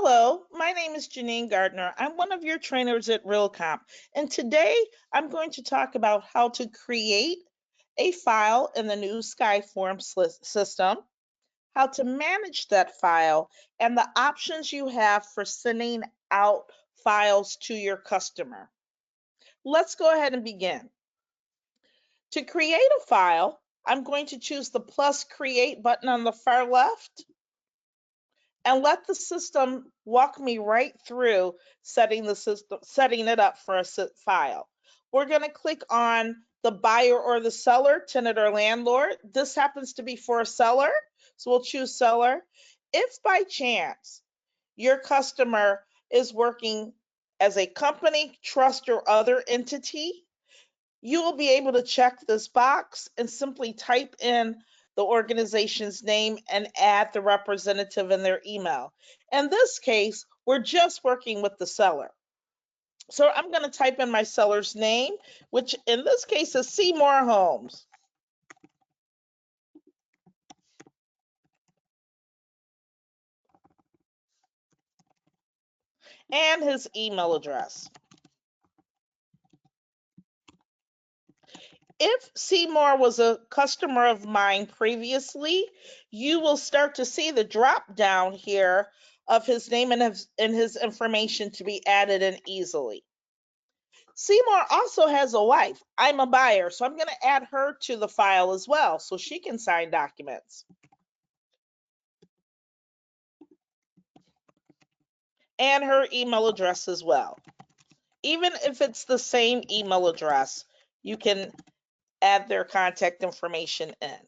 Hello, my name is Janine Gardner. I'm one of your trainers at Realcomp, and today I'm going to talk about how to create a file in the new Skyform system, how to manage that file, and the options you have for sending out files to your customer. Let's go ahead and begin. To create a file, I'm going to choose the plus create button on the far left and let the system walk me right through setting it up for a file. We're going to click on the buyer or the seller, tenant or landlord. This happens to be for a seller, so we'll choose seller. If by chance your customer is working as a company, trust, or other entity, you will be able to check this box and simply type in the organization's name and add the representative in their email. In this case, we're just working with the seller. So I'm going to type in my seller's name, which in this case is Seymour Homes. And his email address. If Seymour was a customer of mine previously, you will start to see the drop down here of his name and his information to be added in easily. Seymour also has a wife. I'm a buyer, so I'm going to add her to the file as well so she can sign documents. And her email address as well. Even if it's the same email address, you can add their contact information in.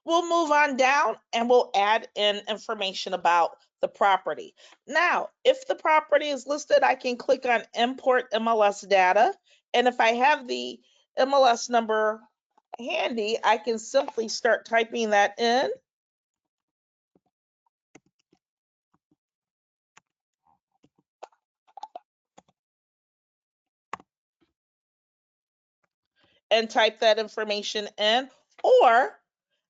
We'll move on down and we'll add in information about the property. Now, if the property is listed, I can click on import MLS data. And if I have the MLS number handy, I can simply start typing that in. And type that information in, or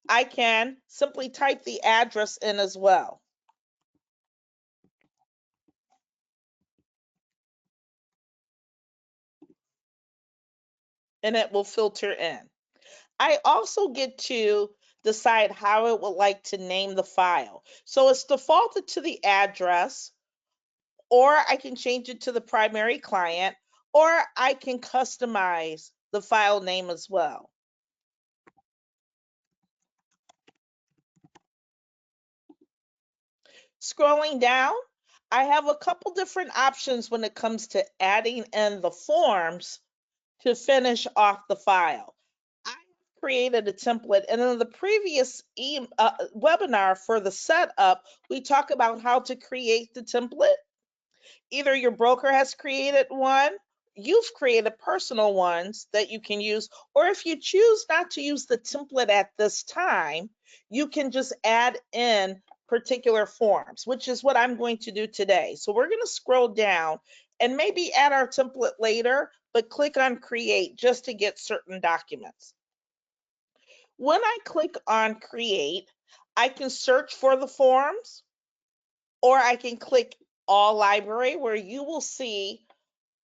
I can simply type the address in as well. And it will filter in. I also get to decide how it would like to name the file. So it's defaulted to the address, or I can change it to the primary client, or I can customize the file name as well. Scrolling down, I have a couple different options when it comes to adding in the forms to finish off the file. I created a template, and in the previous webinar for the setup, we talk about how to create the template. Either your broker has created one, you've created personal ones that you can use, or if you choose not to use the template at this time, you can just add in particular forms, which is what I'm going to do today. So we're going to scroll down and maybe add our template later, but click on create just to get certain documents. When I click on create, I can search for the forms, or I can click all library, where you will see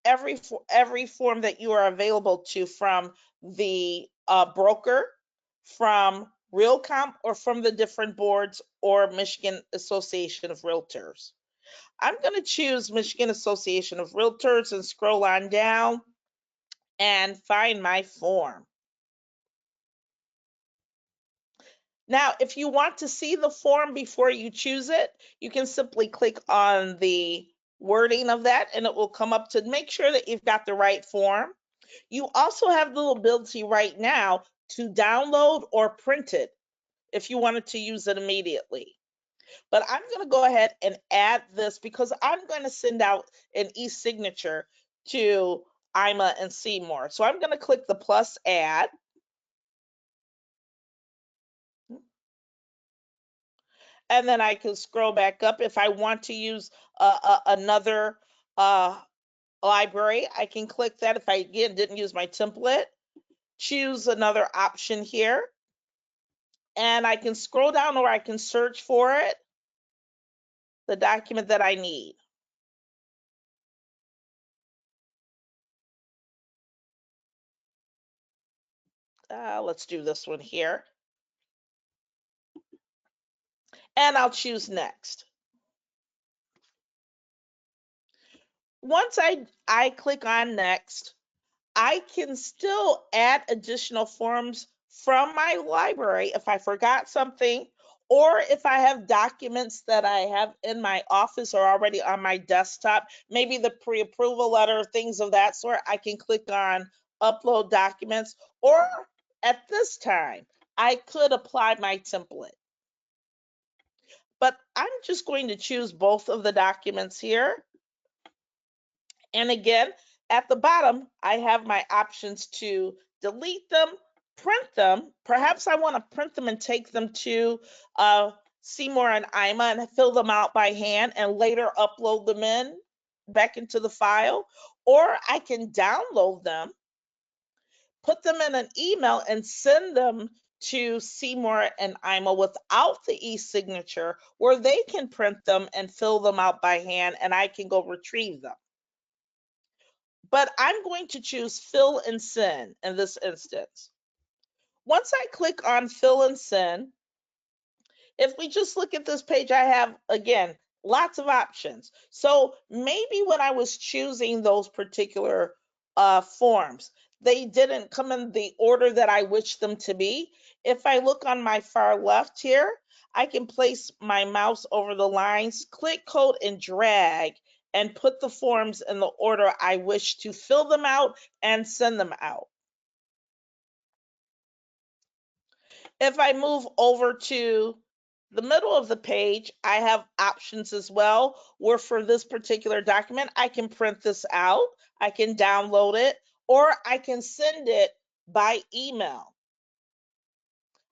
every form that you are available to from the broker, from Realcomp, or from the different boards or Michigan Association of Realtors. I'm going to choose Michigan Association of Realtors and scroll on down and find my form. Now, if you want to see the form before you choose it, you can simply click on the wording of that and it will come up to make sure that you've got the right form. You also have the ability right now to download or print it if you wanted to use it immediately. But I'm going to go ahead and add this because I'm going to send out an e-signature to Ima and Seymour. So I'm going to click the plus add. And then I can scroll back up. If I want to use another library, I can click that. If I, again, didn't use my template, choose another option here. And I can scroll down or I can search for it. the document that I need. Let's do this one here. And I'll choose next. Once I click on next, I can still add additional forms from my library if I forgot something, or if I have documents that I have in my office or already on my desktop, maybe the pre-approval letter, things of that sort. I can click on upload documents, or at this time, I could apply my template. But I'm just going to choose both of the documents here. And again, at the bottom, I have my options to delete them, print them. Perhaps I want to print them and take them to Seymour and Ima and fill them out by hand and later upload them back into the file. Or I can download them, put them in an email, and send them to Seymour and Ima without the e-signature, where they can print them and fill them out by hand, and I can go retrieve them. But I'm going to choose fill and send in this instance. Once I click on fill and send, if we just look at this page, I have, again, lots of options. So maybe when I was choosing those particular forms, they didn't come in the order that I wish them to be. If I look on my far left here, I can place my mouse over the lines, click, code, and drag, and put the forms in the order I wish to fill them out and send them out. If I move over to the middle of the page, I have options as well, where for this particular document, I can print this out, I can download it, or I can send it by email.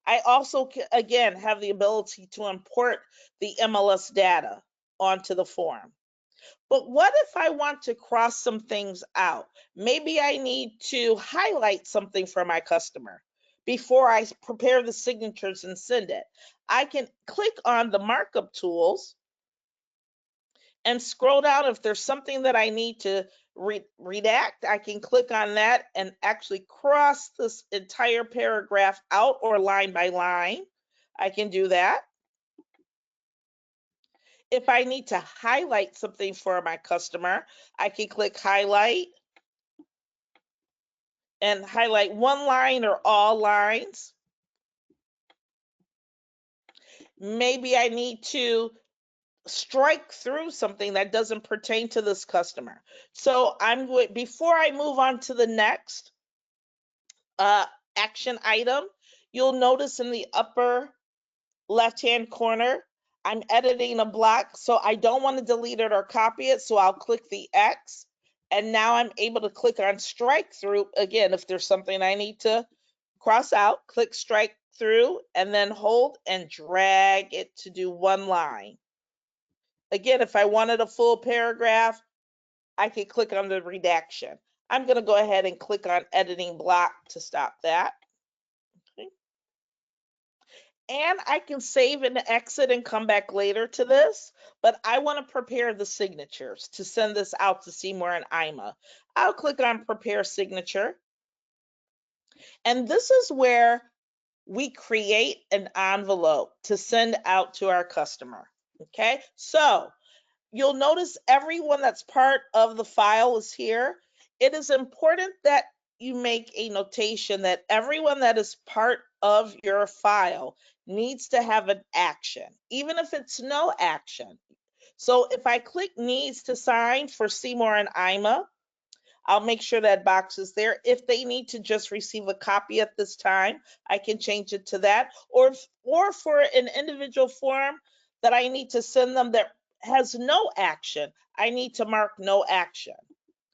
I also, again, have the ability to import the MLS data onto the form. But what if I want to cross some things out? Maybe I need to highlight something for my customer before I prepare the signatures and send it. I can click on the markup tools and scroll down. If there's something that I need to redact, I can click on that and actually cross this entire paragraph out, or line by line. I can do that. If I need to highlight something for my customer, I can click highlight and highlight one line or all lines. Maybe I need to strike through something that doesn't pertain to this customer. So I'm going, before I move on to the next action item, you'll notice in the upper left-hand corner, I'm editing a block, so I don't want to delete it or copy it, so I'll click the X, and now I'm able to click on strike through. Again, if there's something I need to cross out, click strike through, and then hold and drag it to do one line. Again, if I wanted a full paragraph, I could click on the redaction. I'm going to go ahead and click on editing block to stop that. Okay. And I can save and exit and come back later to this, but I want to prepare the signatures to send this out to Seymour and Ima. I'll click on prepare signature. And this is where we create an envelope to send out to our customer. Okay, so you'll notice everyone that's part of the file is here. It is important that you make a notation that everyone that is part of your file needs to have an action, even if it's no action. So if I click needs to sign for Seymour and Ima, I'll make sure that box is there. If they need to just receive a copy at this time, I can change it to that. Or for an individual form that I need to send them that has no action, I need to mark no action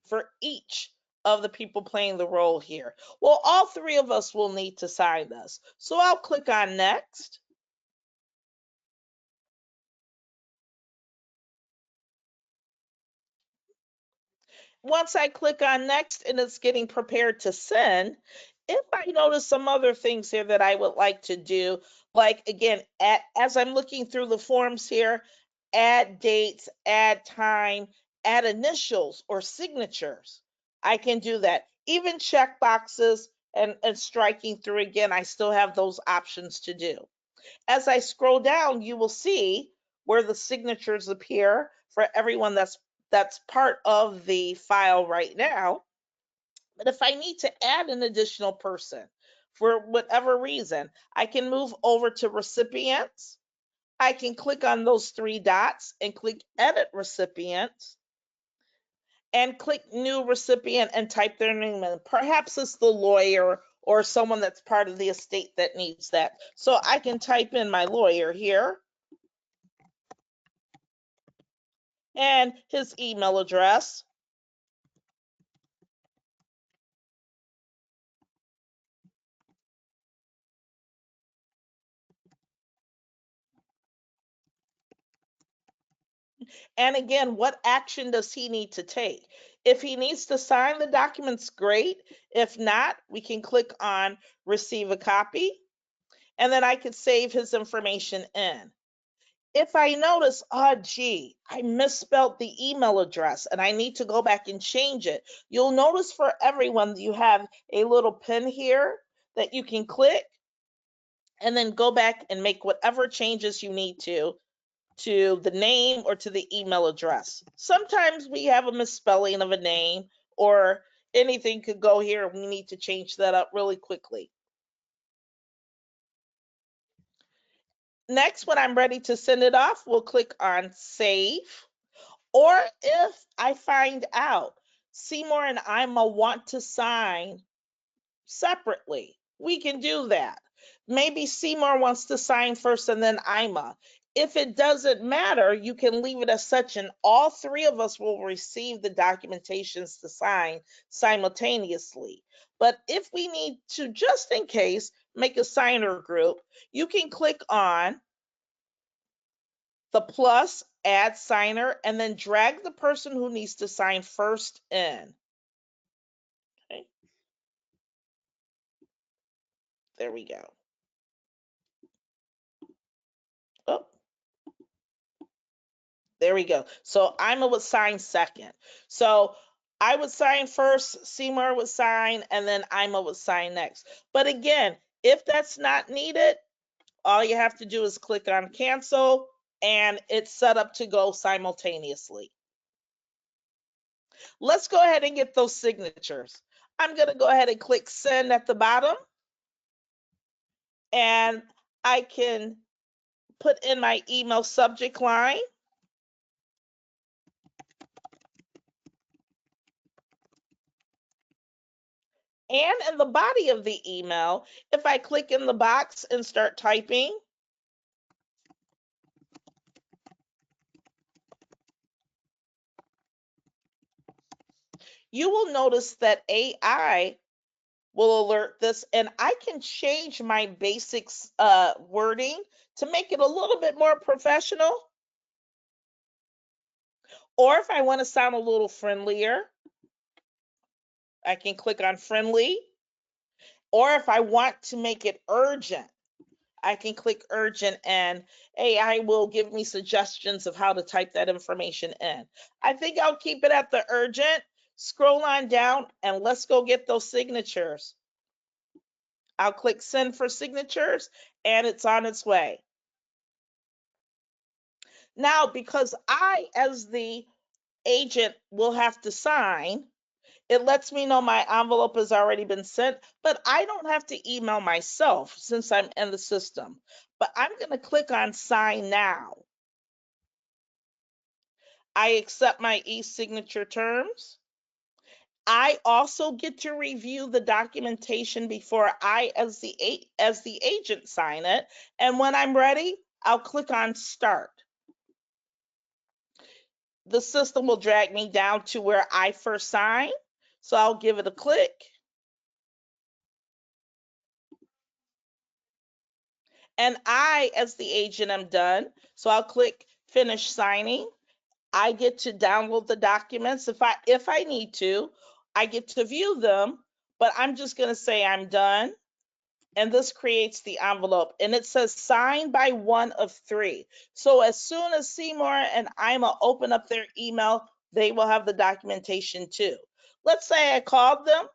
for each of the people playing the role here. Well, all three of us will need to sign this. So I'll click on next. Once I click on next and it's getting prepared to send, if I notice some other things here that I would like to do, like again, as I'm looking through the forms here, add dates, add time, add initials or signatures. I can do that. Even check boxes and striking through again, I still have those options to do. As I scroll down, you will see where the signatures appear for everyone that's part of the file right now. But if I need to add an additional person for whatever reason, I can move over to recipients. I can click on those three dots and click edit recipients and click new recipient and type their name in. Perhaps it's the lawyer or someone that's part of the estate that needs that. So I can type in my lawyer here and his email address. And again, what action does he need to take? If he needs to sign the documents, great. If not, we can click on receive a copy, and then I could save his information in. If I notice, oh, gee, I misspelled the email address and I need to go back and change it, you'll notice for everyone you have a little pin here that you can click and then go back and make whatever changes you need to the name or to the email address. Sometimes we have a misspelling of a name or anything could go here. We need to change that up really quickly. Next, when I'm ready to send it off, we'll click on save. Or if I find out Seymour and Ima want to sign separately, we can do that. Maybe Seymour wants to sign first and then Ima. If it doesn't matter, you can leave it as such, and all three of us will receive the documentations to sign simultaneously. But if we need to, just in case, make a signer group, you can click on the plus, add signer, and then drag the person who needs to sign first in. Okay, there we go. Oh, there we go. So Ima would sign second. So I would sign first, Seymour would sign, and then Ima would sign next. But again, if that's not needed, all you have to do is click on cancel, and it's set up to go simultaneously. Let's go ahead and get those signatures. I'm going to go ahead and click send at the bottom, and I can put in my email subject line. And in the body of the email, if I click in the box and start typing, you will notice that AI will alert this, and I can change my basics wording to make it a little bit more professional. Or if I want to sound a little friendlier, I can click on friendly. Or if I want to make it urgent, I can click urgent, and AI will give me suggestions of how to type that information in. I think I'll keep it at the urgent. Scroll on down and let's go get those signatures. I'll click send for signatures and it's on its way. Now, because I, as the agent, will have to sign, it lets me know my envelope has already been sent, but I don't have to email myself since I'm in the system. But I'm going to click on sign now. I accept my e-signature terms. I also get to review the documentation before I, as the agent, sign it. And when I'm ready, I'll click on start. The system will drag me down to where I first signed. So I'll give it a click. And I, as the agent, am done. So I'll click finish signing. I get to download the documents if I need to. I get to view them, but I'm just going to say I'm done. and this creates the envelope, and it says signed by one of three. So as soon as Seymour and Ima open up their email, they will have the documentation too. Let's say I called them,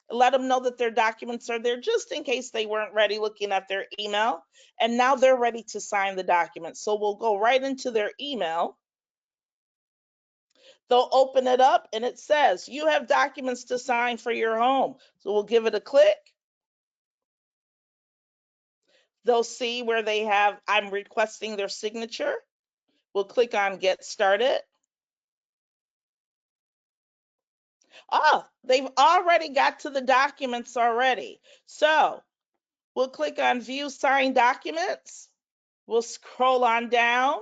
let them know that their documents are there just in case they weren't ready looking at their email, and now they're ready to sign the document. So we'll go right into their email. They'll open it up and it says, you have documents to sign for your home. So we'll give it a click. They'll see where they have, I'm requesting their signature. We'll click on Get Started. Oh, they've already got to the documents already. So we'll click on View Signed Documents. We'll scroll on down,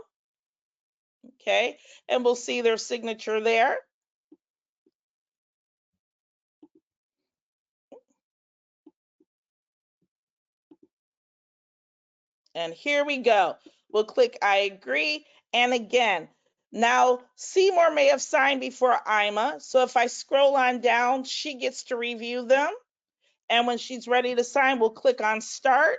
okay, and we'll see their signature there. And here we go. We'll click I agree. And again, now Seymour may have signed before Ima. So if I scroll on down, she gets to review them. And when she's ready to sign, we'll click on Start.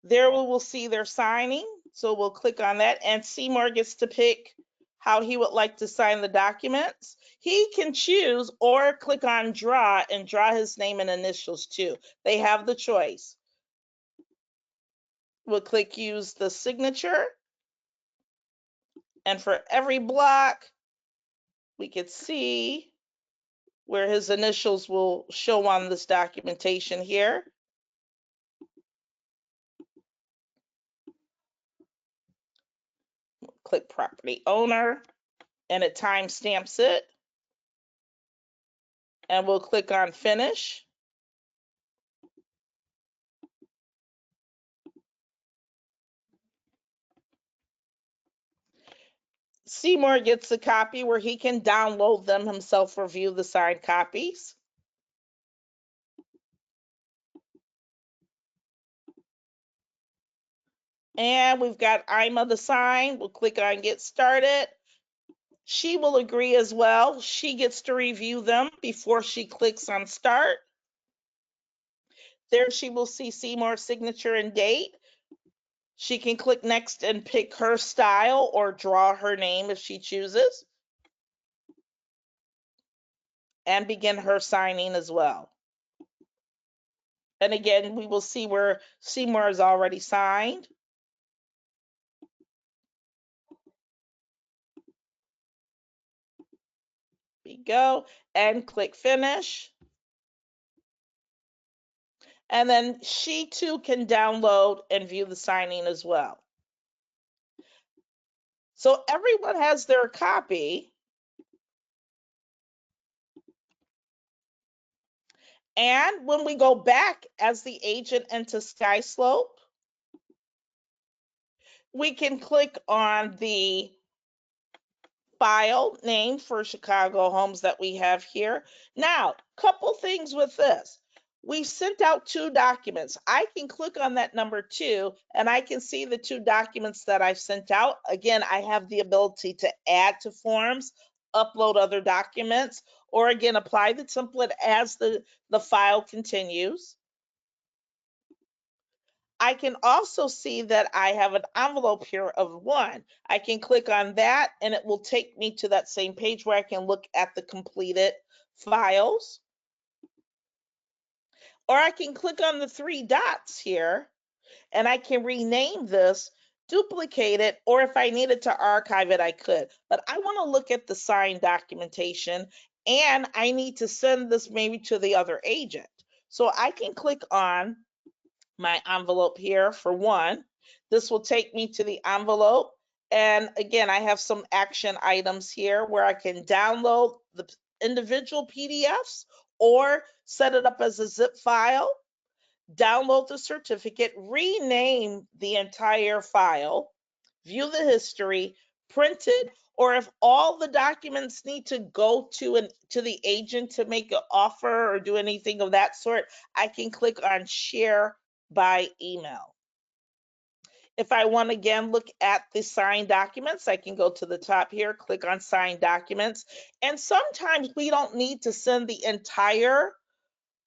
There we will see their signing. So we'll click on that. And Seymour gets to pick how he would like to sign the documents. He can choose or click on Draw and draw his name and initials too. They have the choice. We'll click Use the Signature. And for every block, we could see where his initials will show on this documentation here. Click Property Owner, and it timestamps it. And we'll click on Finish. Seymour gets a copy where he can download them himself or view the signed copies. And we've got Ima to sign. We'll click on Get Started. She will agree as well. She gets to review them before she clicks on Start. There she will see Seymour's signature and date. She can click Next and pick her style or draw her name if she chooses, and begin her signing as well. And again, we will see where Seymour is already signed. We go and click Finish. And then she too can download and view the signing as well. So everyone has their copy. And when we go back as the agent into Sky Slope, we can click on the file name for Chicago homes that we have here. Now, couple things with this. We sent out 2 documents. I can click on that number 2 and I can see the 2 documents that I've sent out. Again, I have the ability to add to forms, upload other documents, or again, apply the template as the file continues. I can also see that I have an envelope here of 1. I can click on that and it will take me to that same page where I can look at the completed files. Or I can click on the 3 dots here and I can rename this, duplicate it, or if I needed to archive it, I could. But I want to look at the signed documentation and I need to send this maybe to the other agent. So I can click on my envelope here for 1. This will take me to the envelope. And again, I have some action items here where I can download the individual PDFs or set it up as a zip file, download the certificate, rename the entire file, view the history, print it, or if all the documents need to go to the agent to make an offer or do anything of that sort, I can click on Share by Email. If I want to again look at the signed documents, I can go to the top here, click on Signed Documents. And sometimes we don't need to send the entire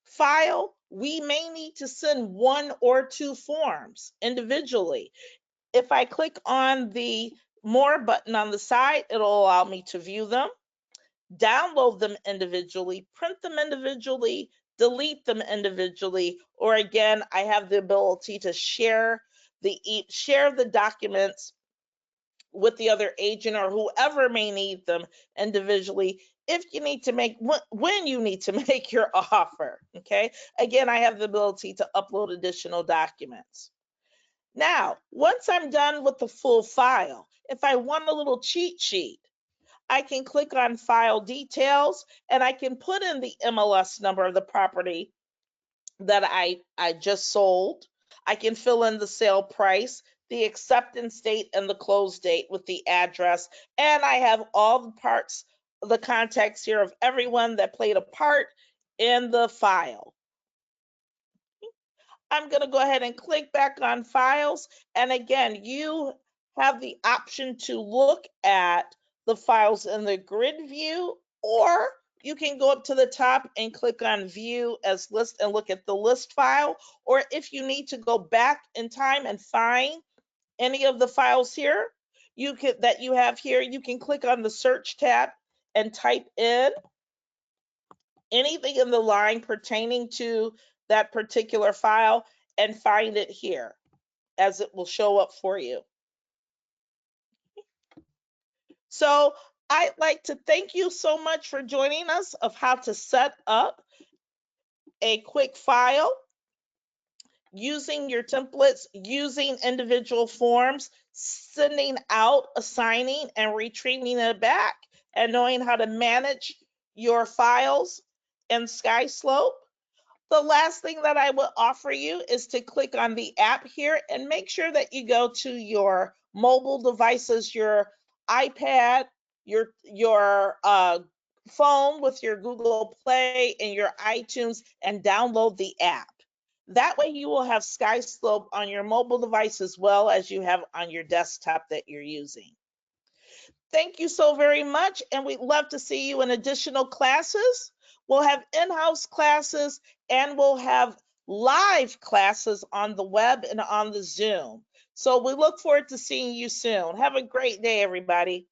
file. we may need to send 1 or 2 forms individually. If I click on the More button on the side, it'll allow me to view them, download them individually, print them individually, delete them individually, or again, I have the ability to share the documents with the other agent or whoever may need them individually if you need to make when you need to make your offer. Okay, again, I have the ability to upload additional documents. Now, once I'm done with the full file, if I want a little cheat sheet, I can click on file details and I can put in the MLS number of the property that I just sold. I can fill in the sale price, the acceptance date, and the close date with the address. And I have all the parts, the contacts here of everyone that played a part in the file. I'm going to go ahead and click back on files. And again, you have the option to look at the files in the grid view, or you can go up to the top and click on view as list and look at the list file. Or if you need to go back in time and find any of the files here, that you have here, you can click on the search tab and type in anything in the line pertaining to that particular file and find it here as it will show up for you. So I'd like to thank you so much for joining us of how to set up a quick file using your templates, using individual forms, sending out, assigning, and retrieving it back, and knowing how to manage your files in Sky Slope. The last thing that I will offer you is to click on the app here and make sure that you go to your mobile devices, your iPad, your phone with your Google Play and your iTunes, and download the app. That way you will have Sky Slope on your mobile device as well as you have on your desktop that you're using. Thank you so very much, and we'd love to see you in additional classes. We'll have in-house classes and we'll have live classes on the web and on the Zoom. So we look forward to seeing you soon. Have a great day, everybody.